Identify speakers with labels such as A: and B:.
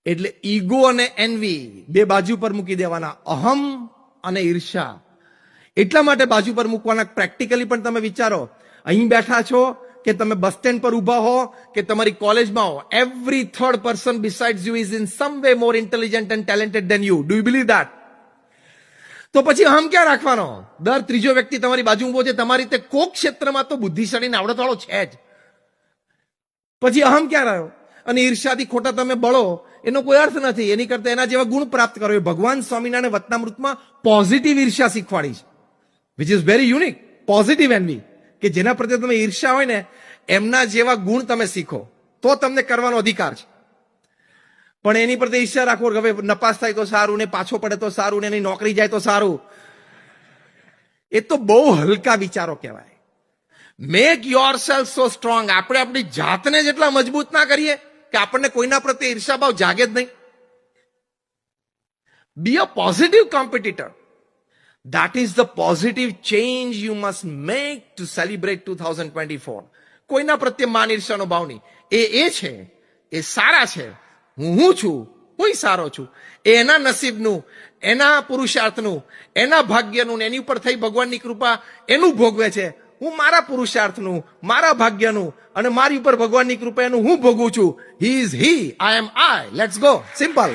A: એટલે ઈગો અને એનવી બે બાજુ પર મૂકી દેવાના. અહમ અને ઈર્ષા એટલા માટે બાજુ પર મૂકવાના. પ્રેક્ટિકલી પણ તમે વિચારો, અહીં બેઠા છો કે તમે બસ સ્ટેન્ડ પર ઉભા હો કે તમારી કોલેજમાં હો, every third person besides you is in sum way more intelligent and talented then you. Do you believe that? તો પછી અહમ ક્યાં રાખવાનો? દર ત્રીજો વ્યક્તિ તમારી બાજુ ઉભો છે, તમારી રીતે કોક ક્ષેત્રમાં તો બુદ્ધિશાળી ને આવડત વાળો છે જ. પછી અહમ ક્યાં રહ્યો? અને ઈર્ષાથી ખોટા તમે બળો એનો કોઈ અર્થ નથી. એની કરતા એના જેવા ગુણ પ્રાપ્ત કરો. એ ભગવાન સ્વામિનારાયણ વતનામૃતમાં પોઝિટિવ ઈર્ષા શીખવાડી છે, which is very unique. Positive NV, કે જેના પ્રત્યે તમે ઈર્ષા હોય ને એમના જેવા ગુણ તમે શીખો તો તમને કરવાનો અધિકાર છે. પણ એની પ્રત્યે ઈર્ષા રાખો કે હવે નપાસ થાય તો સારું, ને પાછો પડે તો સારું, ને એની નોકરી જાય તો સારું, એ તો બહુ હલકા વિચારો કહેવાય. Make your self so strong. આપણે આપણી જાતને જેટલા મજબૂત ના કરીએ કે આપણને કોઈના પ્રત્યે ઈર્ષા ભાવ જાગે જ નહીં. Be a positive competitor. That is the positive change you must make to celebrate 2024. કોઈના પ્રત્યે માન ઈર્ષાનો ભાવ નહીં. એ છે, એ સારા છે, હું છું, હું સારો છું. એના નસીબનું, એના પુરુષાર્થનું, એના ભાગ્યનું, એની ઉપર થઈ ભગવાનની કૃપા એનું ભોગવે છે. હું મારા પુરુષાર્થનું, મારા ભાગ્યનું અને મારી ઉપર ભગવાનની કૃપા એનું હું ભોગવું છું. He is he, I am I. Let's go. Simple.